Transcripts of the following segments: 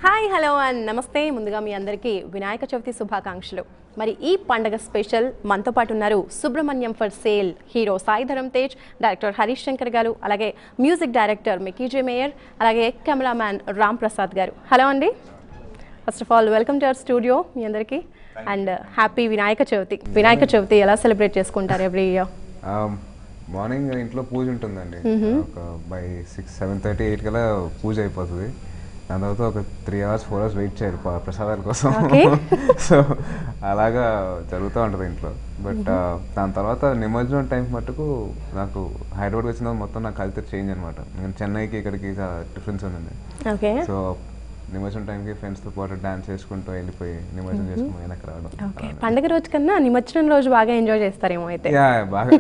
Hi hello and నమస్తే. ముందుగా మీ అందరికీ వినాయక చవితి శుభాకాంక్షలు. మరి ఈ పండగ స్పెషల్ మనతో పాటు ఉన్నారు Subrahmanyam for sale hero Sai Dharam Tej, director Harish Shankar garu, అలాగే మ్యూజిక్ డైరెక్టర్ మికీ మేయర్, అలాగే కెమెరామ్యాన్ రామ్ ప్రసాద్ గారు. హలో అండి. First of all welcome to our studio మీ అందరికీ అండ్ హ్యాపీ వినాయక చవితి. వినాయక చవితి ఎలా సెలబ్రేట్ చేసుకుంటారు ఎవ్రీ ఇయర్? మార్నింగ్ ఇంట్లో పూజ ఉంటుందండి. ఒక బై 7:30, 8 కల్లా పూజ అయిపోతుంది. దాని తర్వాత ఒక 3 hours 4 hours వెయిట్ చేయాలి ప్రసాదాల కోసం. సో అలాగా జరుగుతూ ఉంటుంది ఇంట్లో. బట్ దాని తర్వాత నిమజ్జనం టైం మట్టుకు నాకు హైదరాబాద్కి వచ్చిన మొత్తం నా కల్చర్ చేంజ్ అనమాట. చెన్నైకి ఇక్కడికి డిఫరెన్స్ ఉంది. సో నిమజ్జనం టైంకి ఫ్రెండ్స్తో పాటు డాన్స్ చేసుకుంటూ వెళ్ళిపోయి నిమజ్జనం చేసుకుని వెనక్కి రావడం. పండుగ రోజు కన్నా నిమజ్జనం రోజు బాగా ఎంజాయ్ చేస్తారేమో అయితే. బాగా.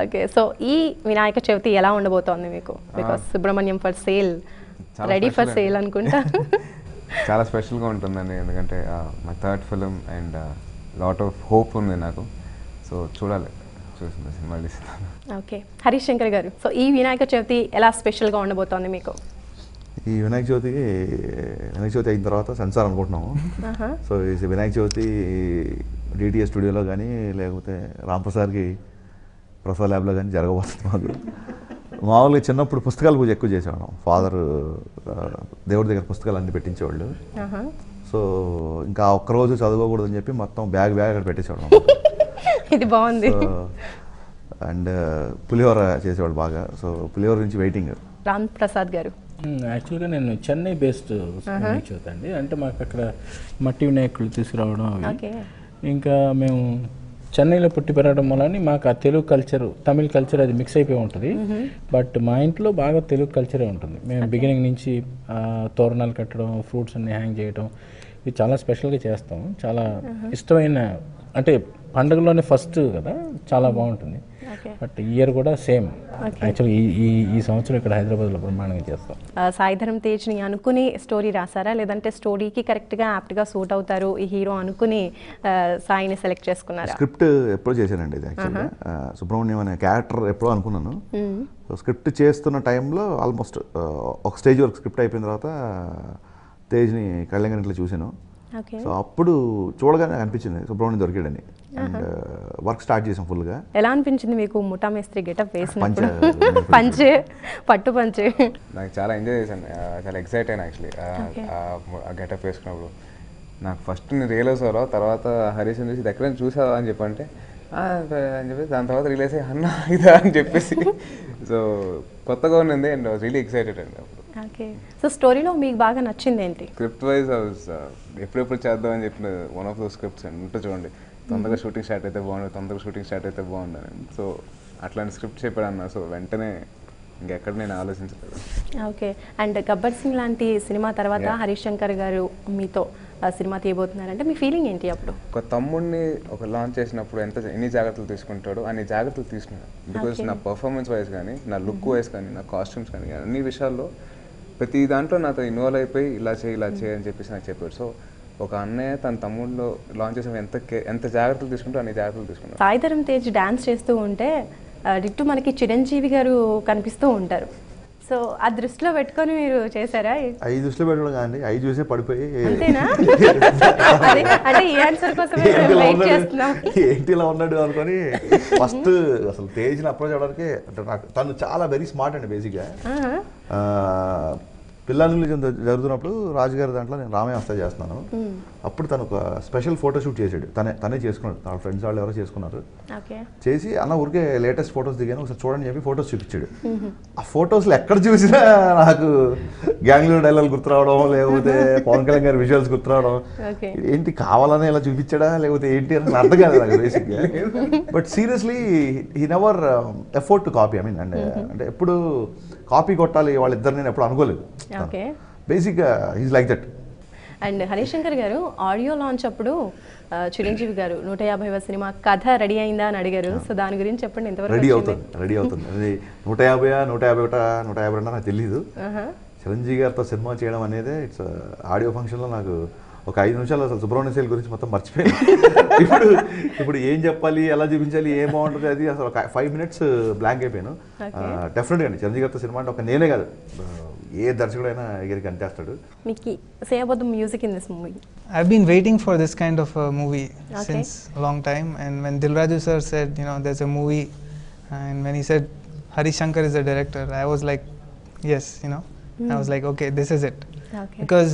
ఓకే, సో ఈ వినాయక చవితి ఎలా ఉండబోతోంది మీకు? Because Subrahmanyam for sale ready for sale అనుకుంటా. చాలా స్పెషల్గా ఉంటుందండి, ఎందుకంటే my third film and lot of hope ఉంది నాకు. సో చూడాలి, చూసింది సినిమా తీస్తున్నాను. ఓకే, హరీష్ శంకర్ గారు, సో ఈ వినాయక చవితి ఎలా స్పెషల్గా ఉండబోతోంది మీకు? ఈ వినాయక చవితి అయిన తర్వాత సెన్సార్ అనుకుంటున్నాము. సో ఈ వినాయక చవితి డిటిఎస్ స్టూడియోలో కానీ లేకపోతే రాంప్రసాద్కి ప్రసాద్ ల్యాబ్లో కానీ జరగబోతుంది. మామూలుగా చిన్నప్పుడు పుస్తకాల పూజ ఎక్కువ చేసేవాళ్ళం. ఫాదర్ దేవుడి దగ్గర పుస్తకాలు అన్నీ పెట్టించేవాళ్ళు. సో ఇంకా ఒక్కరోజు చదువుకోకూడదని చెప్పి మొత్తం బ్యాగ్ అక్కడ పెట్టేసేవాళ్ళం. ఇది బాగుంది. అండ్ పులిహోర చేసేవాళ్ళు బాగా. సో పులిహోర నుంచి వెయిటింగ్. రామ్ ప్రసాద్ గారు, యాక్చువల్గా నేను చెన్నై బేస్డ్ వినాయక చవితి అండి. అంటే మాకు అక్కడ మట్టి వినాయకులు తీసుకురావడం అవి. ఇంకా మేము చెన్నైలో పుట్టి పెరగడం వల్ల మాకు ఆ తెలుగు కల్చర్, తమిళ కల్చర్ అది మిక్స్ అయిపోయి ఉంటుంది. బట్ మా ఇంట్లో బాగా తెలుగు కల్చరే ఉంటుంది. మేము బిగినింగ్ నుంచి తోరణాలు కట్టడం, ఫ్రూట్స్ అన్ని హ్యాంగ్ చేయడం, ఇది చాలా స్పెషల్గా చేస్తాం. చాలా ఇష్టమైన, అంటే పండుగలోనే ఫస్ట్ కదా, చాలా బాగుంటుంది. బట్ ఇయర్ కూడా సేమ్. యాక్చువల్లీ ఈ సంవత్సరం ఇక్కడ హైదరాబాద్లో బ్రహ్మాండంగా చేస్తాం. సాయి ధరమ్ తేజ్ని అనుకుని స్టోరీ రాసారా, లేదంటే స్టోరీకి కరెక్ట్గా యాప్ట్గా సూట్ అవుతారు ఈ హీరో అనుకుని సాయిని సెలెక్ట్ చేసుకున్నారా? స్క్రిప్ట్ ఎప్పుడో చేశానండి ఇది. యాక్చువల్గా సుబ్రహ్మణ్యం అనే క్యారెక్టర్ ఎప్పుడో అనుకున్నాను. సో స్క్రిప్ట్ చేస్తున్న టైంలో ఆల్మోస్ట్ ఒక స్టేజ్ వరకు స్క్రిప్ట్ అయిపోయిన తర్వాత తేజ్ని కళ్యాణ్ ఇంట్లో చూశాను. సో అప్పుడు చూడగానే అనిపించింది సుబ్రహ్మణ్యం దొరికాడని. అండ్ వర్క్ స్టార్ట్ చేసాం ఫుల్గా. ఎలా అనిపించింది మీకు ముఠా మేస్త్రి గెటప్ వేసినప్పుడు? పంచే, పట్టు పంచే. నాకు చాలా ఎంజాయ్ చేశాను, చాలా ఎక్సైట్ అయినా యాక్చువల్లీ ఆ గెటప్ వేసుకున్నప్పుడు. నాకు ఫస్ట్ నేను రియలైజ్ అవ్వరా, తర్వాత హరీష్ చూసి ఇది ఎక్కడైనా చూసావా అని చెప్పంటే అని చెప్పేసి దాని తర్వాత రిలీజ్ అయ్యి అన్న ఇదా అని చెప్పేసి. సో కొత్తగా ఉన్నది అండ్ రియలీ ఎక్సైటెడ్ అండి అప్పుడు. ఓకే, సో స్టోరీలో మీకు బాగా నచ్చింది ఏంటి? స్క్రిప్ట్ వైజ్ ఎప్పుడెప్పుడు చేద్దాం అని చెప్పిన వన్ ఆఫ్ ద స్క్రిప్ట్స్ అండి. ఉంటే చూడండి, తొందరగా షూటింగ్ స్టార్ట్ అయితే బాగుండని. సో అట్లాంటి స్క్రిప్ట్ చెప్పాడు అన్న. సో వెంటనే ఇంకెక్కడ నేను ఆలోచించలేదు. ఓకే, అండ్ గబ్బర్ సింగ్ లాంటి సినిమా తర్వాత హరీష్ శంకర్ గారు మీతో సినిమా తీయబోతున్నారంటే మీ ఫీలింగ్ ఏంటి అప్పుడు? ఒక తమ్ముడిని ఒక లాంచ్ చేసినప్పుడు ఎన్ని జాగ్రత్తలు తీసుకుంటాడో అన్ని జాగ్రత్తలు తీసుకున్నాడు. బికాజ్ నా పర్ఫార్మెన్స్ వైజ్ కానీ, నా లుక్ వైజ్ కానీ, నా కాస్ట్యూమ్స్ కానీ, అన్ని విషయాల్లో ప్రతి దాంట్లో నాతో ఇన్వాల్వ్ అయిపోయి ఇలా చేయి అని చెప్పేసి నాకు చెప్పాడు. సో ఒక అన్నయ్య తన తమ్ముడిలో లాంచ్ చేసిన ఎంత జాగ్రత్తలు తీసుకుంటో అన్ని జాగ్రత్తలు తీసుకున్నాడు. సాయి ధరమ్ తేజ్ డాన్స్ చేస్తూ ఉంటే డిట్టు మనకి చిరంజీవి గారు కనిపిస్తూ ఉంటారు. సో ఆ దృష్టిలో పెట్టుకొని మీరు చేశారా? ఐదు దృష్టిలో పెట్టడం కానీ ఐదు చూసే పడిపోయి అంతేనా? అంటే ఈ ఆన్సర్ కోసం వెయిట్ చేస్తున్నాం. ఏంటి ఇలా ఉన్నాడు అనుకొని ఫస్ట్ అసలు తేజ్ని అప్రోచ్ అవ్వడానికి, అంటే నాకు తను చాలా వెరీ స్మార్ట్ అండి. బేసిక్గా పిల్లలు జరుగుతున్నప్పుడు రాజుగారి దాంట్లో నేను రామయ్య వస్తా చేస్తున్నాను. అప్పుడు తను ఒక స్పెషల్ ఫోటోషూట్ చేసాడు. తనే చేసుకున్నాడు. వాళ్ళ ఫ్రెండ్స్ వాళ్ళు ఎవరో చేసుకున్నారు. చేసి అన్న ఊరికే లేటెస్ట్ ఫొటోస్ దిగాను, ఒకసారి చూడని చెప్పి ఫొటోస్ చూపించాడు. ఆ ఫొటోస్లో ఎక్కడ చూసినా నాకు గ్యాంగ్లో డైలాగ్ గుర్తురావడం, లేకపోతే పవన్ కళ్యాణ్ గారి విజువల్స్ గుర్తురావడం. ఏంటి కావాలని ఇలా చూపించాడా లేకపోతే ఏంటి అని అర్థం కాదు నాకు బేసిక్గా. But seriously he never afford to copy. I mean అంటే ఎప్పుడు కాపీ కొట్టాలి వాళ్ళిద్దరు నేను ఎప్పుడు అనుకోలేదు. బేసిక్గా is like that. And Harish Shankar గారు ఆడియో లాంచ్ అప్పుడు చిరంజీవి గారు 150వ సినిమా కథ రెడీ అయిందా అని అడిగారు. సో దాని గురించి చెప్పండి. ఎంతవరకు రెడీ అవుతుంది. అది 150, 151, 152 నాకు తెలియదు. చిరంజీవి గారితో సినిమా చేయడం అనేది ఇట్స్ ఆడియో ఫంక్షన్లో నాకు ఒక 5 నిమిషాలు అసలు సుబ్రహ్మణ్య శైలి గురించి మొత్తం మర్చిపోయాను. ఇప్పుడు ఏం చెప్పాలి, ఎలా చూపించాలి, ఏం బాగుంటుంది, అది అసలు ఒక 5 minutes బ్లాంక్ అయిపోయాను. డెఫినెట్గా అండి చిరంజీవి గారితో సినిమా అంటే ఒక నేనే కాదు, ఏ దర్శకుడైనా ఎగిరికి అంతేస్తాడు. Mickey, say about the music in this movie. I've been waiting for this kind of a movie since a long time, and when Dilraju sir said, there's a movie, and when he said Hari Shankar is the director, I was like, yes, I was like, okay, this is it. Okay. Because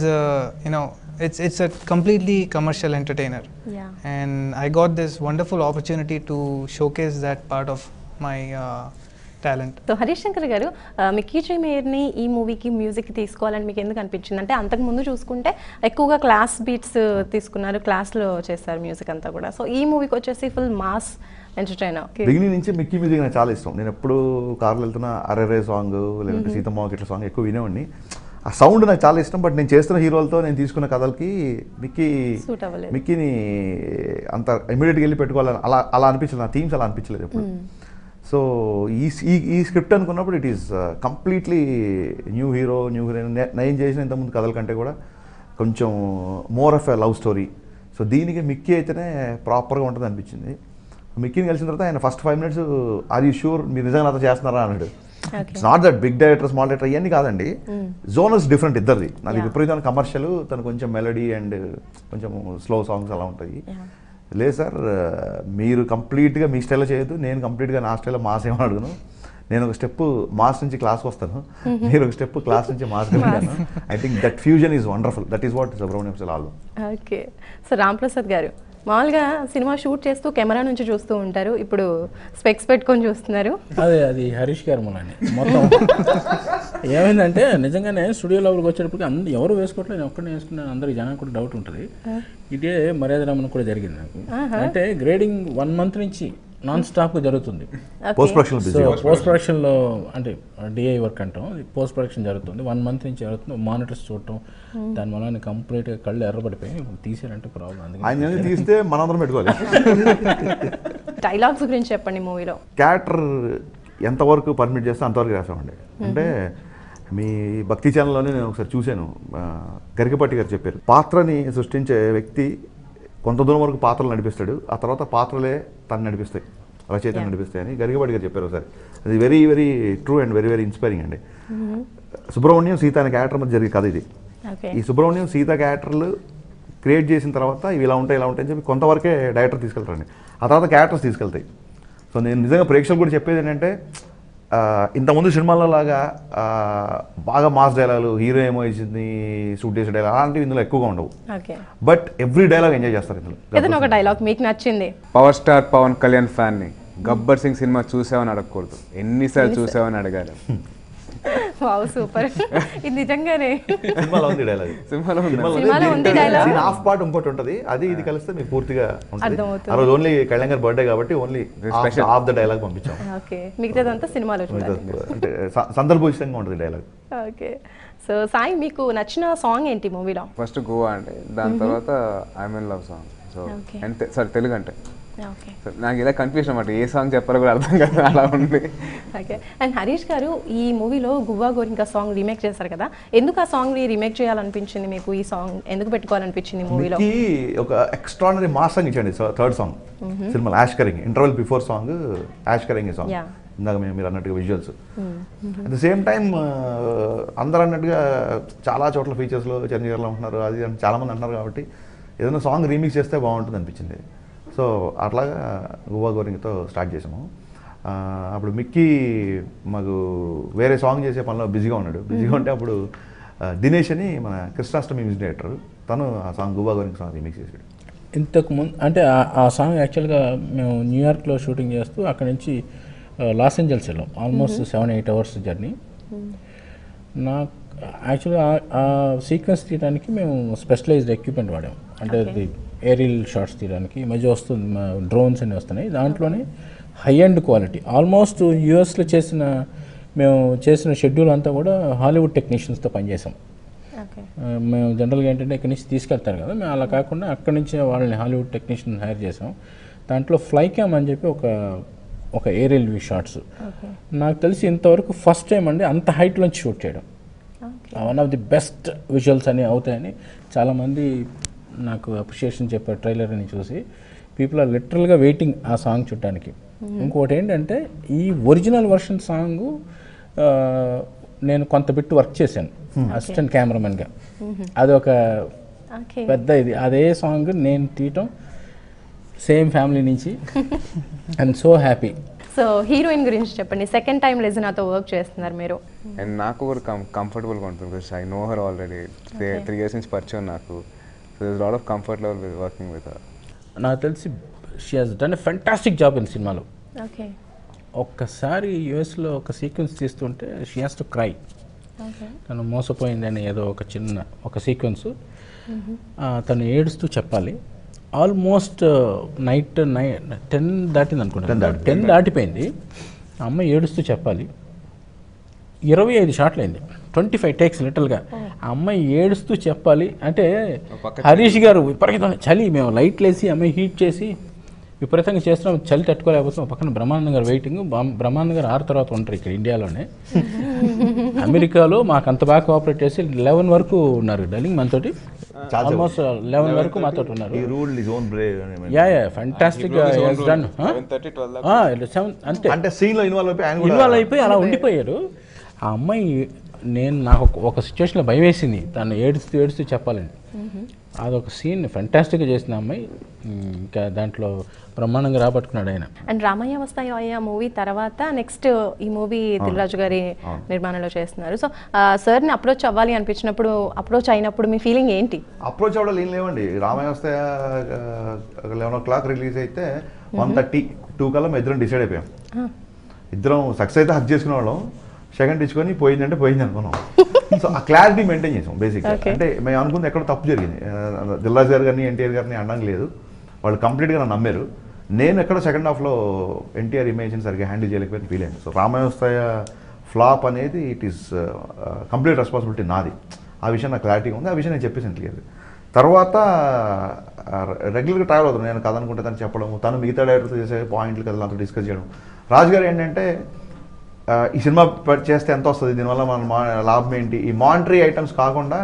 it's a completely commercial entertainer, Yeah. and I got this wonderful opportunity to showcase that part of my talent. So Harish Shankar గారు, Mickey జే మేయర్ని ఈ మూవీకి music తీసుకోవాలని మీకు ఎందుకు అనిపించింది? అంటే అంతకుముందు చూసుకుంటే ఎక్కువగా క్లాస్ బీట్స్ తీసుకున్నారు, క్లాస్లో చేస్తారు మ్యూజిక్ అంతా కూడా. సో ఈ మూవీకి వచ్చేసి ఫుల్ మాస్ ఎంటర్టైనర్. బిగినింగ్ నుంచి మిక్కీ మ్యూజిక్ నాకు చాలా ఇష్టం. నేను ఎప్పుడు కార్లో వెళ్తున్నా అరెరే సాంగ్ లేదంటే సీతమ్మ ఇట్లా సాంగ్ ఎక్కువ వినేవాడిని. ఆ సౌండ్ నాకు చాలా ఇష్టం. బట్ నేను చేస్తున్న హీరోలతో నేను తీసుకున్న కథలకి మిక్కీని అంత ఇమీడియట్గా వెళ్ళి పెట్టుకోవాలని అలా అనిపించలేదు. నా థీమ్స్ అలా అనిపించలేదు ఎప్పుడు. సో ఈ స్క్రిప్ట్ అనుకున్నప్పుడు it is completely new hero, new heroine. నేను చేసిన ఇంతకుముందు కథల కంటే కూడా కొంచెం more of a love story. So దీనికి మిక్కీ అయితేనే ప్రాపర్గా ఉంటుంది అనిపించింది. మిక్కీని కలిసిన తర్వాత ఆయన first 5 minutes are you sure మీరు నిజంగా నాతో చేస్తున్నారా అన్నాడు. It's not that big director small director ఇవన్నీ కాదండి, జోనర్స్ డిఫరెంట్ ఇద్దరిది. నాది విపరీతమైన కమర్షియల్, తను కొంచెం మెలడీ అండ్ కొంచెం స్లో సాంగ్స్ అలా ఉంటాయి. లేదు సార్, మీరు కంప్లీట్గా మీ స్టైల్లో చేయొద్దు, నేను కంప్లీట్గా నా స్టైల్లో మాస్ ఏమని అడుగును. నేను ఒక స్టెప్ మాస్ నుంచి క్లాస్కి వస్తాను, మీరు ఒక స్టెప్ క్లాస్ నుంచి మాస్ వెళ్ళాను. I think that fusion is wonderful. That is what Subrahmanyam sir all. Okay. So Ramprasad గారు, మామూలుగా సినిమా షూట్ చేస్తూ కెమెరా నుంచి చూస్తూ ఉంటారు, ఇప్పుడు స్పెక్స్ పెట్టుకొని చూస్తున్నారు. అది హరీష్ గారు మూలని మొత్తం ఏమైందంటే నిజంగానే స్టూడియో లోపలికి వచ్చేటప్పటికి ఎవరు వేసుకోవట్లేదు, నేను ఒక్కడే వేసుకున్నాను. అందరికి జనానికి కూడా డౌట్ ఉంటుంది. ఇదే మర్యాద రమణ కూడా జరిగింది నాకు. అంటే గ్రేడింగ్ 1 month నుంచి నాన్ స్టాప్ జరుగుతుంది. పోస్ట్ ప్రొడక్షన్లో అంటే డిఐ వర్క్ అంటాం, పోస్ట్ ప్రొడక్షన్ జరుగుతుంది. 1 month నుంచి జరుగుతుంది. మానిటర్స్ చూడటం, దానివల్ల కంప్లీట్గా కళ్ళు ఎర్రబడిపోయి తీసారంటే ప్రాబ్లం. అందుకని తీస్తే మనందరం పెట్టుకోవాలి. డైలాగ్స్ గురించి చెప్పండి మూవీలో. క్యారెక్టర్ ఎంతవరకు పర్మిట్ చేస్తే అంతవరకు రాసామండి. అంటే మీ భక్తి ఛానల్లోనే నేను ఒకసారి చూశాను, గరికపాటి గారు చెప్పారు, పాత్రని సృష్టించే వ్యక్తి కొంత దూరం వరకు పాత్రలు నడిపిస్తాడు, ఆ తర్వాత పాత్రలే తను నడిపిస్తాయి, రచయితలు నడిపిస్తాయని గరికపాటి గారు చెప్పారు ఒకసారి. అది very very true and very very inspiring అండి. సుబ్రహ్మణ్యం సీత అనే క్యారెక్టర్ మధ్య జరిగే కథ ఇది. ఈ సుబ్రహ్మణ్యం సీత క్యారెక్టర్లు క్రియేట్ చేసిన తర్వాత ఇవి ఇలా ఉంటాయి అని చెప్పి కొంతవరకే డైరెక్టర్ తీసుకెళ్తారండి, ఆ తర్వాత క్యారెక్టర్స్ తీసుకెళ్తాయి. సో నేను నిజంగా ప్రేక్షకులు కూడా చెప్పేది ఏంటంటే, ఇంతకుముందు సినిమాల్లో లాగా బాగా మాస్ డైలాగులు, హీరో ఏమో ఇచ్చింది షూట్ చేసే డైలాగ్ అలాంటివి ఇందులో ఎక్కువగా ఉండవు. బట్ ఎవ్రీ డైలాగ్ ఎంజాయ్ చేస్తారు ఇందులో. ఏదైనా ఒక డైలాగ్ మీకు నచ్చింది? పవర్ స్టార్ పవన్ కళ్యాణ్ ఫ్యాన్ని గబ్బర్ సింగ్ సినిమా చూసావని అడగకూడదు, ఎన్నిసార్లు చూసావని అడగాలి. Wow, super. ఇది నిజంగానే సినిమాలో ఉంది డైలాగ్. సినిమాలో ఉంది డైలాగ్. హాఫ్ పార్ట్ ఇంకోటి ఉంటుంది, అది ఇది కలిస్తే మీకు పూర్తిగా ఉంటుంది. ఆ రోజు ఓన్లీ కళ్యాణ్ గారి బర్త్డే కాబట్టి ఓన్లీ హాఫ్ ద డైలాగ్ పంపించాం. ఓకే, మిగతాదంతా సినిమాలో చూడాలి. అంటే సందర్భోచితంగా ఉంటుంది డైలాగ్. ఓకే. సో సాయి, మీకు నచ్చిన సాంగ్ ఏంటి మూవీలో? ఫస్ట్ గోవా అండి, దాని తర్వాత I mean love song. So అంటే సార్ తెలుగు అంటే నాకు ఇలా కన్ఫ్యూజన్ అన్నమాట, ఏ సాంగ్ చెప్పాలో కూడా అర్థం కాదు, అలా ఉంది. ఓకే. అండ్ హరీష్ గారు, ఈ మూవీలో గువ్వా గోరింకా సాంగ్ రీమేక్ చేశారు కదా, ఎందుకు ఆ సాంగ్ రీమేక్ చేయాలనిపించింది మీకు? ఈ సాంగ్ ఎందుకు పెట్టుకోవాలనిపించింది మూవీలో? ఒక ఎక్స్ట్రానరీ మాస్ సాంగ్ ఇచ్చండి, థర్డ్ సాంగ్ సినిమాలో యాష్ కరింగ్, ఇంటర్వెల్ బిఫోర్ సాంగ్ యాష్ కరింగ్ సాంగ్. ఇందాక మీరు అన్నట్టుగా visuals. At the same time అందరు అన్నట్టుగా చాలా చోట్ల ఫీచర్స్లో చిరంజీవిలో ఉంటున్నారు, అది చాలామంది అంటున్నారు కాబట్టి ఏదైనా సాంగ్ రీమిక్స్ చేస్తే బాగుంటుంది అనిపించింది. సో అట్లాగా గువ్వా గోరింకతో స్టార్ట్ చేసాము. అప్పుడు మిక్కీ మాకు వేరే సాంగ్ చేసే పనిలో బిజీగా ఉన్నాడు. బిజీగా ఉంటే అప్పుడు దినేష్ అని మన కృష్ణాష్టమి మ్యూజిక్ డైరెక్టర్, తను ఆ సాంగ్ గువ్వా గోరింక సాంగ్ రీమిక్స్ చేశాడు. ఇంతకుముందు అంటే ఆ సాంగ్ యాక్చువల్గా మేము న్యూయార్క్లో షూటింగ్ చేస్తూ అక్కడ నుంచి లాస్ ఏంజల్స్ వెళ్ళాం. Almost 7-8 hours journey. నాకు యాక్చువల్గా ఆ సీక్వెన్స్ తీయడానికి మేము స్పెషలైజ్డ్ ఎక్విప్మెంట్ వాడాము. అంటే ఏరియల్ షాట్స్ తీయడానికి ఈ మధ్య వస్తుంది, డ్రోన్స్ అని వస్తున్నాయి, దాంట్లోనే హై అండ్ క్వాలిటీ. ఆల్మోస్ట్ యూఎస్లో మేము చేసిన షెడ్యూల్ అంతా కూడా హాలీవుడ్ టెక్నీషియన్స్తో పనిచేసాం. మేము జనరల్గా ఏంటంటే ఇక్కడి నుంచి తీసుకెళ్తారు కదా, మేము అలా కాకుండా అక్కడి నుంచే వాళ్ళని హాలీవుడ్ టెక్నీషియన్ హైర్ చేసాం. దాంట్లో ఫ్లై క్యామ్ అని చెప్పి ఒక ఏరియల్ వ్యూ షాట్స్ నాకు తెలిసి ఇంతవరకు ఫస్ట్ టైం అండి అంత హైట్లోంచి షూట్ చేయడం. One of the best visuals అని అవుతాయని చాలామంది నాకు అప్రిషియేషన్ చెప్పారు ట్రైలర్ని చూసి. పీపుల్ ఆర్ లిటరల్గా వెయిటింగ్ ఆ సాంగ్ చూడటానికి. ఇంకోటి ఏంటంటే ఈ ఒరిజినల్ వర్షన్ సాంగ్ నేను కొంత బిట్టు వర్క్ చేశాను అసిస్టెంట్ కెమెరామెన్గా. అది ఒక పెద్ద ఇది. అదే సాంగ్ నేను తీయటం సేమ్ ఫ్యామిలీ నుంచి. I'm so happy. So heroine గురించి చెప్పండి. సెకండ్ టైం లెజనాతో వర్క్ చేస్తున్నారు మీరు. అండ్ నాకు కూడా కంఫర్టబుల్గా ఉంటుంది because I know her already 3 years నుంచి పరిచయం నాకు. So this lot of comfort level with working with her. నాకు తెలిసి she has done a fantastic job in సినిమాలో. ఓకే. ఒక్కసారి యూఎస్లో ఒక సీక్వెన్స్ తీస్తుంటే షీ హాస్ టు క్రై. తను మోసపోయిందని ఏదో ఒక సీక్వెన్స్ తను ఏడుస్తూ చెప్పాలి. ఆల్మోస్ట్ నైట్ 10 దాటింది అనుకుంటా. 10 దాటిపోయింది. ఆ అమ్మాయి ఏడుస్తూ చెప్పాలి. 25 షాట్లు అయింది, 25 టేక్స్ లిటల్గా. ఆ అమ్మాయి ఏడుస్తూ చెప్పాలి అంటే హరీష్ గారు విపరీతంగా చలి, మేము లైట్లు వేసి అమ్మాయి హీట్ చేసి విపరీతంగా చేస్తున్నాం, చలి తట్టుకోలేకపోతున్నాం. పక్కన బ్రహ్మానందం గారు వెయిటింగ్. బ్రహ్మానందం గారు 6 తర్వాత ఉంటారు ఇక్కడ ఇండియాలోనే. అమెరికాలో మాకు అంత బాగా కోఆపరేట్ చేసి 11 వరకు ఉన్నారు డార్లింగ్ మనతోటి. ఆల్మోస్ట్ 11 వరకు మాతో ఉన్నారు. ఫంటాస్టిక్ అంటే ఇన్వాల్వ్ అయిపోయి అలా ఉండిపోయారు. ఆ అమ్మాయి నాకు ఒక సిచ్యువేషన్లో భయం వేసింది, తను ఏడుస్తూ చెప్పాలండి. అదొక సీన్ ఫెంటాస్టిక్గా చేసిన అమ్మాయి. ఇంకా దాంట్లో బ్రహ్మాండంగా రాబట్టుకున్నాడు ఆయన. అండ్ రామయ్య వస్తాయా మూవీ తర్వాత నెక్స్ట్ ఈ మూవీ దిల్ రాజు గారి నిర్మాణంలో చేస్తున్నారు. సో సార్ని అప్రోచ్ అవ్వాలి అనిపించినప్పుడు, అప్రోచ్ అయినప్పుడు మీ ఫీలింగ్ ఏంటి? అప్రోచ్ అవ్వడాలు ఏం లేవండి. రామయ్య వస్తాయా 11 o'clock రిలీజ్ అయితే 1:32 కల్లా మేము ఇద్దరం డిసైడ్ అయిపోయాం. ఇద్దరం సక్సెస్ అయితే హక్ చేసుకునే వాళ్ళం, సెకండ్ ఇచ్చుకొని పోయిందంటే పోయింది అనుకున్నాం. సో ఆ క్లారిటీ మెయింటైన్ చేసాం బేసిక్గా. అంటే మేము అనుకుంది ఎక్కడ తప్పు జరిగింది. దిల్ రాజు గారు గారిని ఎన్టీఆర్ గారిని అనడం లేదు, వాళ్ళు కంప్లీట్గా నన్ను నమ్మారు. నేను ఎక్కడ సెకండ్ హాఫ్లో ఎన్టీఆర్ ఇమేజ్ని సరిగ్గా హ్యాండిల్ చేయలేకపోయిన ఫీల్ అయింది. సో రామయ్య వస్తాయ ఫ్లాప్ అనేది ఇట్ ఈస్ కంప్లీట్ రెస్పాన్సిబిలిటీ నాది. ఆ విషయం నాకు క్లారిటీగా ఉంది, ఆ విషయం నేను చెప్పేసాను క్లియర్. తర్వాత రెగ్యులర్గా ట్రావెల్ అవుతాను. నేను కథ అనుకుంటే తను చెప్పడం, తను మిగతా డైరెక్టర్తో చేసే పాయింట్లు కదా నాతో డిస్కస్ చేయడం. రాజు గారు ఏంటంటే ఈ సినిమా చేస్తే ఎంత వస్తుంది, దీనివల్ల మన లాభం ఏంటి, ఈ మానిటరీ ఐటమ్స్ కాకుండా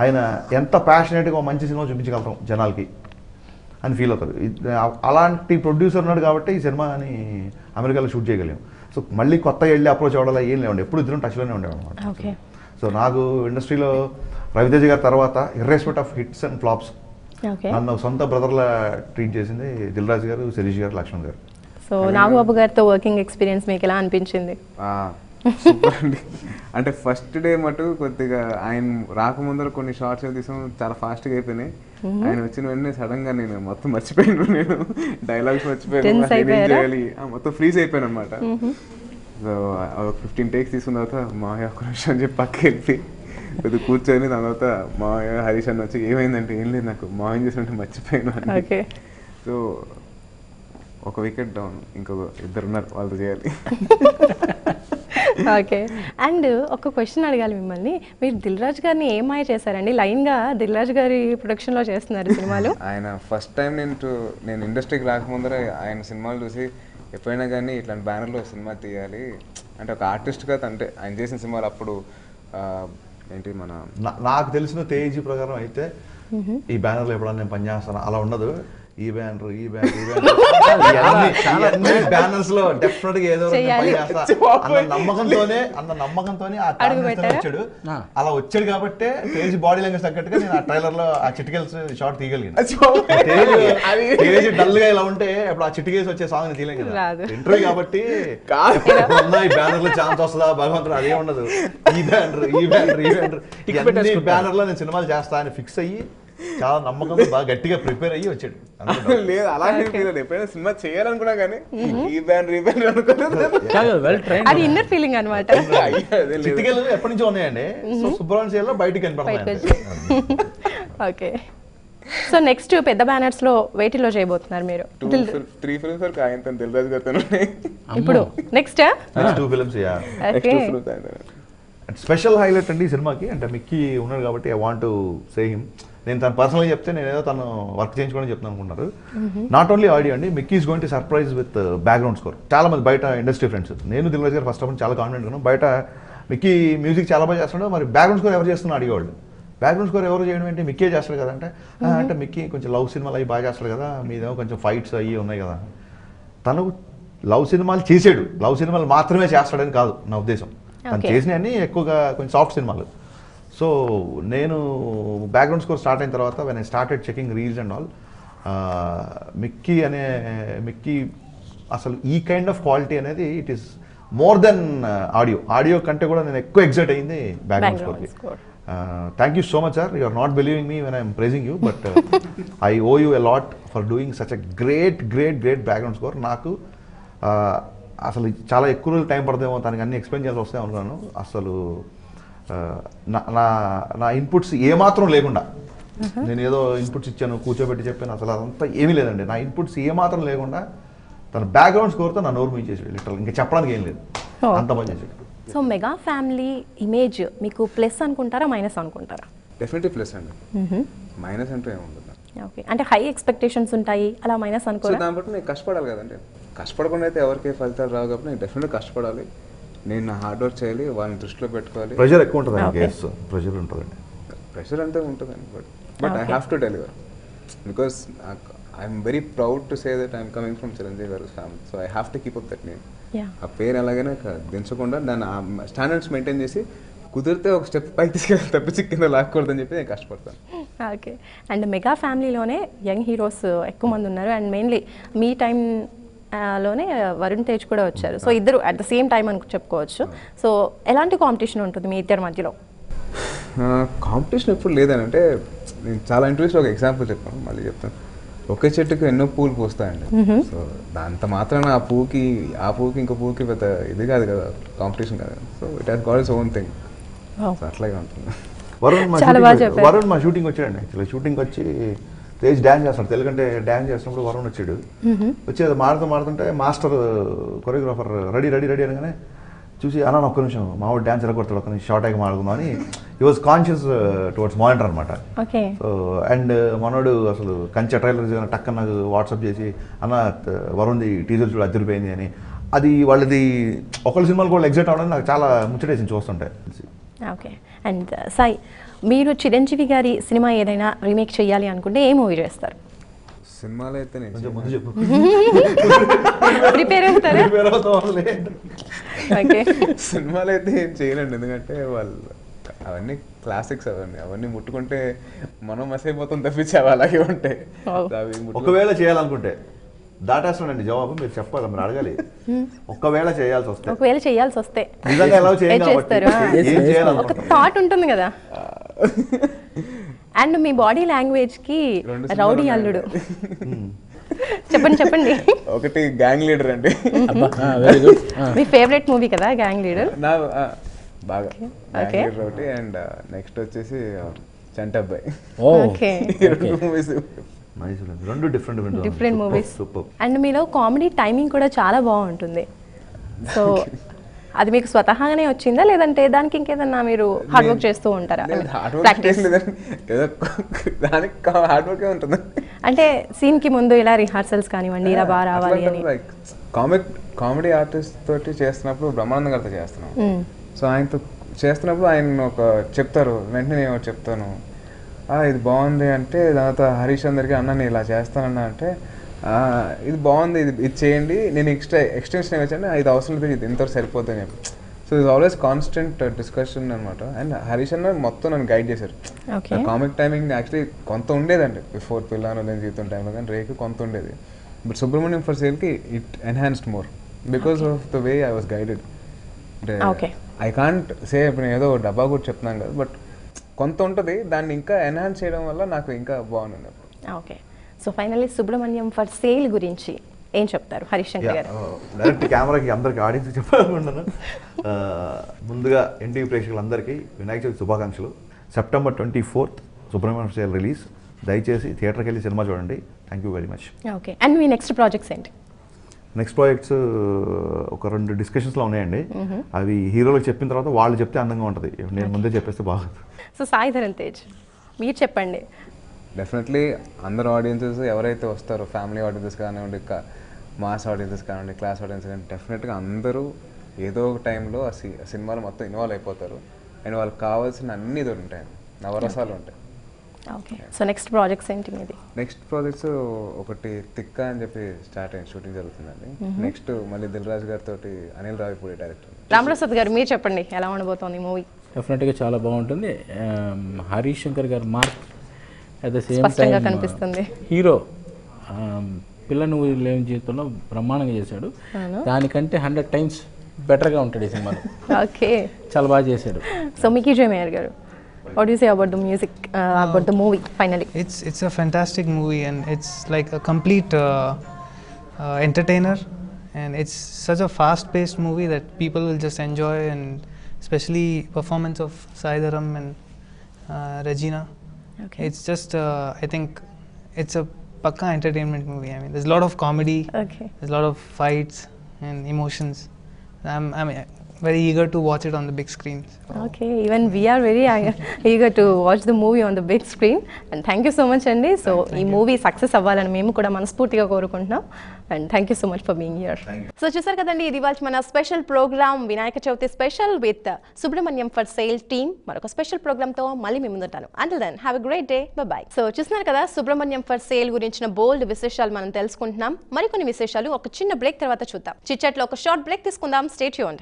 ఆయన ఎంత ప్యాషనేట్గా మంచి సినిమా చూపించగలుగుతాం జనాలకి అని ఫీల్ అవుతారు. అలాంటి ప్రొడ్యూసర్ ఉన్నాడు కాబట్టి ఈ సినిమాని అమెరికాలో షూట్ చేయగలిగాం. సో మళ్ళీ కొత్త వెళ్ళి అప్రోచ్ అవ్వడం ఏం లేవండి, ఎప్పుడు ఇద్దరం టచ్లోనే ఉండేవాడు అనమాట. సో నాకు ఇండస్ట్రీలో రవితేజ గారి తర్వాత ఇర్రెస్పెక్ట్ ఆఫ్ హిట్స్ అండ్ ఫ్లాప్స్ నన్ను సొంత బ్రదర్లా ట్రీట్ చేసింది దిల్ రాజు గారు, శిరీష్ గారు, లక్ష్మణ్ గారు. సో నాగబాబు గారితో వర్కింగ్ ఎక్స్పీరియన్స్ మీకు ఎలా అనిపించింది? సూపర్ అండి. అంటే ఫస్ట్ డే మటు కొద్దిగా ఆయన రాకముందర కొన్ని షార్ట్స్ తీసాం, చాలా ఫాస్ట్గా అయిపోయినాయి. ఆయన వచ్చిన వెంటనే సడన్ గా నేను మొత్తం మర్చిపోయాను, నేను డైలాగ్స్ మర్చిపోయాను, చేయాలి మొత్తం ఫ్రీజ్ అయిపోయాను అనమాట. సో 15 takes తీసుకున్న తర్వాత మావయ్య ఒక నిమిషం అని చెప్పి పక్క వెళ్ళి కొద్దిగా కూర్చొని, దాని తర్వాత మావయ్య హరీష్ అన్న వచ్చి ఏమైందంటే ఏం లేదు నాకు మావయ్య చేసినట్టు మర్చిపోయాను అని. సో ఒక వికెట్ డౌన్, ఇంకొక 2 ఉన్నారు, వాళ్ళతో చేయాలి. ఓకే. అండ్ ఒక క్వశ్చన్ అడగాలి మిమ్మల్ని. మీరు దిల్ రాజు గారిని ఏం మాయ చేశారండి? లైన్గా దిల్ రాజు గారి ప్రొడక్షన్లో చేస్తున్నారు సినిమాలు. ఆయన ఫస్ట్ టైం నేను ఇండస్ట్రీకి రాకముందర ఆయన సినిమాలు చూసి ఎప్పుడైనా కానీ ఇట్లాంటి బ్యానర్లో సినిమా తీయాలి అంటే ఒక ఆర్టిస్ట్గా, అంటే ఆయన చేసిన సినిమాలు అప్పుడు ఏంటి మన నాకు తెలిసిన తేజీ ప్రకారం అయితే ఈ బ్యానర్లో ఎప్పుడన్నా నేను పనిచేస్తాను అలా ఉండదు. ఈ బ్యానర్ బ్యానర్స్ లో డెఫినెట్ గా ఏదో అన్న నమ్మకంతోనే ఆ వచ్చాడు. అలా వచ్చాడు కాబట్టి తేజ్ బాడీ లాంగ్వేజ్ తగ్గట్టుగా నేను ఆ ట్రైలర్ లో ఆ చిటికల్స్ షార్ట్ తీయగలిగాను. తేజ్ డల్ గా ఇలా ఉంటే ఇప్పుడు ఆ చిటికేసి వచ్చే సాంగ్ తీయలేం కదా, ఇంటర్వ్యూ కాబట్టి. ఈ బ్యానర్ లో ఛాన్స్ వస్తుందా భగవంతుడు, అదే ఉండదు. ఈ బ్యానర్ లో నేను సినిమాలు చేస్తా అని ఫిక్స్ అయ్యి చాలా నమ్మకంతో బాగా గట్టిగా ప్రిపేర్ అయ్యి వచ్చాడు. లేదు అలాగే ఎప్పుడైనా సినిమా చేయాలనుకున్నా కానీ ఈ బ్యానర్ అది ఇన్నర్ ఫీలింగ్ అన్నమాట. చిటికలు ఎప్పటి నుంచో ఉన్నాయండి, సో సుబ్రహ్మణ్యంలో బయటికి కనపడతాయి. ఓకే. సో నెక్స్ట్ పెద్ద బ్యానర్స్ లో వేటిలో చేయబోతున్నారు మీరు? 3 films వరకు ఆయన దిల్ రాజు గారితో ఇప్పుడు నెక్స్ట్ 2 films. స్పెషల్ హైలైట్ అండి ఈ సినిమాకి. అంటే మిక్కీ ఉన్నాడు కాబట్టి I want to say him. నేను తను పర్సనల్గా చెప్తే నేను ఏదో తను వర్క్ చేయించుకోవడం చెప్తాను అనుకుంటున్నారు. నాట్ ఓన్లీ ఆడియో అండి, Mickey is going to surprise with background score. చాలా మంది బయట ఇండస్ట్రీ ఫ్రెండ్స్, నేను దిల్ రాజు గారు ఫస్ట్ ఆఫ్ ఆల్ చాలా కాన్ఫిడెంట్ ఉన్నాను. బయట మిక్కీ మ్యూజిక్ చాలా బాగా చేస్తున్నాడు, మరి బ్యాక్గ్రౌండ్ స్కోర్ ఎవరు చేస్తున్నా అడిగేవాళ్ళు. బ్యాక్గ్రౌండ్ స్కోర్ ఎవరు చేయడం ఏంటి, మిక్కీ చేస్తాడు కదా అంటే మిక్కీ కొంచెం లవ్ సినిమాలు అవి బాగా చేస్తాడు కదా, మీదేమో కొంచెం ఫైట్స్ అవి ఉన్నాయి కదా. తను లవ్ సినిమాలు చేసాడు, లవ్ సినిమాలు మాత్రమే చేస్తాడని కాదు నా ఉద్దేశం. తను చేసినవన్నీ ఎక్కువగా కొంచెం సాఫ్ట్ సినిమాలు. సో నేను బ్యాక్గ్రౌండ్ స్కోర్ స్టార్ట్ అయిన తర్వాత when I started checking reels and all, Mickey అసలు ఈ కైండ్ ఆఫ్ క్వాలిటీ అనేది it is more than audio కంటే కూడా నేను ఎక్కువ ఎగ్జైట్ అయింది బ్యాక్గ్రౌండ్ స్కోర్కి. Thank you so much sir, you are not believing me when I'm praising you, but I owe you a lot for doing such a great background score. నాకు అసలు చాలా ఎక్కువ రోజులు టైం పడదేమో తనకి అన్ని ఎక్స్ప్లెయిన్ చేయాల్సి వస్తే అనుకున్నాను. అసలు నా ఇన్పుట్స్ ఏమాత్రం లేకుండా, నేను ఏదో ఇన్పుట్స్ ఇచ్చాను కూర్చోబెట్టి చెప్పాను, అసలు అదంతా ఏమీ లేదండి. నా ఇన్పుట్స్ ఏమాత్రం లేకుండా తన బ్యాక్గ్రౌండ్ స్కోర్తో నా నోరు చేసాడు లిటరల్, ఇంకా చెప్పడానికి ఏం లేదు, అంత పని చేసాడు. సో మెగా ఫ్యామిలీ ఇమేజ్ మీకు ప్లస్ అనుకుంటారా మైనస్ అనుకుంటారా? డెఫినెట్లీ ప్లస్ అండి, మైనస్ అంటే ఏముంటుంది. ఓకే, అంటే హై ఎక్స్పెక్టేషన్స్ ఉంటాయి, అలా మైనస్ అనుకోరా? దాన్ని బట్టి నేను కష్టపడాలి కదండి, కష్టపడకుండా అయితే ఎవరికి ఫలితాలు రావు కాబట్టి నేను డెఫినెట్గా కష్టపడాలి, నేను నా హార్డ్ వర్క్ చేయాలి, వాళ్ళని దృష్టిలో పెట్టుకోవాలి. ప్రెషర్ ఎక్కువ ఉంటుంది, ప్రెషర్ ఉంటుందండి, ప్రెషర్ అంతే ఉంటుందండి, but I have to deliver because I'm very proud to say that I'm coming from Chiranjeevi గారి family, so I have to keep up that name. ఆ పేరు ఎలాగైనా దించకుండా దాన్ని స్టాండర్డ్స్ మెయింటైన్ చేసి కుదిరితే ఒక స్టెప్ పైకి తీసుకెళ్ళి తప్పించి కింద లాక్కూడదని చెప్పి నేను కష్టపడతాను. ఓకే, అండ్ మెగా ఫ్యామిలీలోనే యంగ్ హీరోస్ ఎక్కువ మంది ఉన్నారు, అండ్ మెయిన్లీ మీ టైం లోనే వరుణ్ తేజ్ కూడా వచ్చారు. సో ఇద్దరు అట్ ద సేమ్ టైం అని చెప్పుకోవచ్చు. సో ఎలాంటి కాంపిటీషన్ ఉంటుంది మీ ఇద్దరి మధ్యలో? కాంపిటీషన్ ఎప్పుడు లేదని, అంటే నేను చాలా ఇంట్రెస్ట్ ఒక ఎగ్జాంపుల్ చెప్పాను, మళ్ళీ చెప్తాను. ఒకే చెట్టుకి ఎన్నో పూలు పూస్తాయండి, సో దాంత మాత్రాన ఆ పూకి ఇంకో పూకి పెద్ద ఇది కాదు కదా, కాంపిటీషన్ కాదు, so it has got its own thing, అట్లాగే ఉంటుంది. వరుణ్ మా షూటింగ్ వచ్చాడండి, యాక్చువల్లీ షూటింగ్ వచ్చి తేజ్ డ్యాన్స్ చేస్తాడు, తెలుగంటే డ్యాన్స్ చేసినప్పుడు వరుణ్ వచ్చాడు. వచ్చి మాడుతుంటే మాస్టర్ కొరియోగ్రాఫర్ రెడీ అనగానే చూసి అన్న ఒక్క నిమిషం మా వాడు డ్యాన్స్ ఎలా కొడతాడు, ఒక్క నిమిషం షార్ట్ అయ్యి మాడుకుందాం అని he was conscious towards monitor అనమాట. సో అండ్ మనోడు అసలు కంచె ట్రైలర్ టక్కన నాకు వాట్సాప్ చేసి అన్న వరుణ్ది టీజర్ చూడు అదిరిపోయింది అని. అది వాళ్ళది ఒకళ్ళ సినిమాలు కూడా ఎగ్జైట్ అవ్వడానికి నాకు చాలా ముచ్చటేసి చూస్తుంటాయి. ఓకే, అండ్ సాయి, మీరు చిరంజీవి గారి సినిమా ఏదైనా రీమేక్ చేయాలి అనుకుంటే ఏ మూవీ చేస్తారు? సినిమాలో అయితే నేను ముందు చెప్పు, ప్రిపేర్ అవుతారా? ఓకే, సినిమాలో అయితే ఏం చేయలేండి, ఎందుకంటే వాళ్ళు అవన్నీ క్లాసిక్స్, అవన్నీ ముట్టుకుంటే మనం మసైపోతాం తప్పించి అవి అలాగే ఉంటాయి. ఒకవేళ చేయాలనుకుంటే దాటేస్తానండి జవాబు, మీరు చెప్పాలి, మీరు అడగాలి. ఒకవేళ చేయాల్సి వస్తే నిజంగా ఎలా చేస్తారు? ఒక థాట్ ఉంటుంది కదా. అండ్ మీ బాడీ లాంగ్వేజ్ కి రౌడీ అల్లుడు చెప్పండి. ఒకటి గ్యాంగ్ లీడర్ అండి, మీ ఫేవరెట్ మూవీ కదా గ్యాంగ్ లీడర్? బాగా గ్యాంగ్ లీడర్ ఒకటి, అండ్ నెక్స్ట్ వచ్చేసి చంటబ్బాయి. ఓకే, రెండు డిఫరెంట్ మూవీస్. అండ్ మీలో కామెడీ టైమింగ్ కూడా చాలా బాగుంటుంది. సో అది మీకు స్వతహాగానే వచ్చిందా, లేదంటే దానికి ఇంకేదన్నా మీరు హార్డ్ వర్క్ చేస్తూ ఉంటారా? హార్డ్ వర్క్ ఉంటుంది, అంటే సీన్ కి ముందు ఇలా రిహార్సల్స్ కానివ్వండి, ఇలా బాగా రావాలి అని. కామెడీ ఆర్టిస్ట్ తోటి చేస్తున్నప్పుడు బ్రహ్మానందం గారితో చేస్తున్నాం, సో ఆయనతో చేస్తున్నప్పుడు ఆయన ఒక చెప్తారు, వెంటనే నేను చెప్తాను ఇది బాగుంది అంటే, దాని హరీష్ అందరికి అన్న నేను ఇలా చేస్తానన్నా అంటే ఇది బాగుంది, ఇది చేయండి, నేను ఎక్స్టెన్షన్ ఇవ్వచ్చండి, ఇది అవసరం లేదు, ఇది ఇంతవరకు సరిపోతుంది చెప్పి. సో ఇది ఆల్వేస్ కాన్స్టెంట్ డిస్కషన్ అనమాట. అండ్ హరీష్ అన్న మొత్తం నన్ను గైడ్ చేశారు. కామిక్ టైమింగ్ యాక్చువల్లీ కొంత ఉండేదండి బిఫోర్ పిల్లాను నేను జీవితం టైంలో, కానీ రేకు కొంత ఉండేది. బట్ సుబ్రహ్మణ్యం ఫర్ సేల్కి it enhanced more because of the way I was guided. అంటే ఐ కాంట్ సే ఇప్పుడు ఏదో డబ్బా కూడా చెప్తున్నాను కదా, బట్ కొంత ఉంటుంది, దాన్ని ఇంకా ఎన్హాన్స్ చేయడం వల్ల నాకు ఇంకా బాగుంది. Okay, so finally Subrahmanyam for sale గురించి ఏం చెప్తారు హరీష్ శంకర్ గారు? డైరెక్ట్ కెమెరాకి అందరికి ఆడియన్స్ చెప్పాలనుకుంటున్నాను. ముందుగా ఎన్టీవీ ప్రేక్షకులందరికీ వినాయక చవితి శుభాకాంక్షలు. September 24th Subrahmanyam sale release, దయచేసి థియేటర్కి వెళ్ళి సినిమా చూడండి. Thank you very much. Okay, and me next projects ఏంటి? నెక్స్ట్ ప్రాజెక్ట్స్ ఒక 2 డిస్కషన్స్లో ఉన్నాయండి. అవి హీరోలకు చెప్పిన తర్వాత వాళ్ళు చెప్తే అందంగా ఉంటుంది, నేను ముందే చెప్పేస్తే బాగుంది. సో సాయి ధరమ్ తేజ్, మీరు చెప్పండి. డెఫినెట్లీ అందరు ఆడియన్సెస్ ఎవరైతే వస్తారో, ఫ్యామిలీ ఆడియన్సెస్ కానివ్వండి, మాస్ ఆడియన్సెస్ కానివ్వండి, క్లాస్ ఆడియన్సెస్ కానీ, డెఫినెట్గా అందరూ ఏదో ఒక టైంలో ఆ సినిమాలో మొత్తం ఇన్వాల్వ్ అయిపోతారు. అండ్ వాళ్ళకి కావాల్సిన అన్ని దొరుకుతాయి, నవరసాలు ఉంటాయి. ఓకే, సో నెక్స్ట్ ప్రాజెక్ట్స్ ఏంటి మీది? నెక్స్ట్ ప్రాజెక్ట్స్ ఒకటి తిక్క అని చెప్పి స్టార్ట్ అయింది, షూటింగ్ జరుగుతుందండి. నెక్స్ట్ మళ్ళీ దిల్ రాజు గారితో అనిల్ రావిపూడి డైరెక్టర్. రామప్రసాద్ గారు మీరు చెప్పండి ఎలా ఉండబోతోంది మూవీ? డెఫినెట్గా చాలా బాగుంటుంది. హరీష్ శంకర్ గారు మార్క్ అట్ ద సేమ్ స్పష్టంగా టైం కనిపిస్తుంది. హీరో పిల్ల నువ్వు లేని జీవితంలో బ్రహ్మాండంగా చేశాడు. దానికంటే 100 times బెటర్గా ఉంటాడు ఈ సినిమాలో. ఓకే, చాలా బాగా చేశాడు. సో మికీ జే మేయర్ గారు, what do you say about the music, about the movie finally? It's a fantastic movie, and it's like a complete entertainer, and it's such a fast-paced movie that people will just enjoy, and especially performance of Sai Dharam and Regina. Okay. It's just I think it's a pakka entertainment movie. I mean, there's a lot of comedy, Okay. there's a lot of fights and emotions. I'm very eager to watch it on the big screen. Okay, even we are very eager to watch the movie on the big screen, and thank you so much అండి. So ఈ movie success అవ్వాలని మేము కూడా మనస్ఫూర్తిగా కోరుకుంటున్నాం, and thank you so much for being here. So చూసారు కదండి, ఇది ఇవాళ మన special programme Vinayaka Chavithi special with Subrahmanyam for sale team. మరొక స్పెషల్ ప్రోగ్రామ్తో మళ్ళీ మీ ముందుంటాను. Until then have a great day, bye. So చూస్తున్నారు కదా, సుబ్రహ్మణ్యం ఫర్ సేల్ గురించిన బోల్డ్ విశేషాలు మనం తెలుసుకుంటున్నాం. మరికొన్ని విశేషాలు ఒక చిన్న బ్రేక్ తర్వాత చూద్దాం. చిట్చాట్లో ఒక షార్ట్ బ్రేక్ తీసుకుందాం. Stay tuned.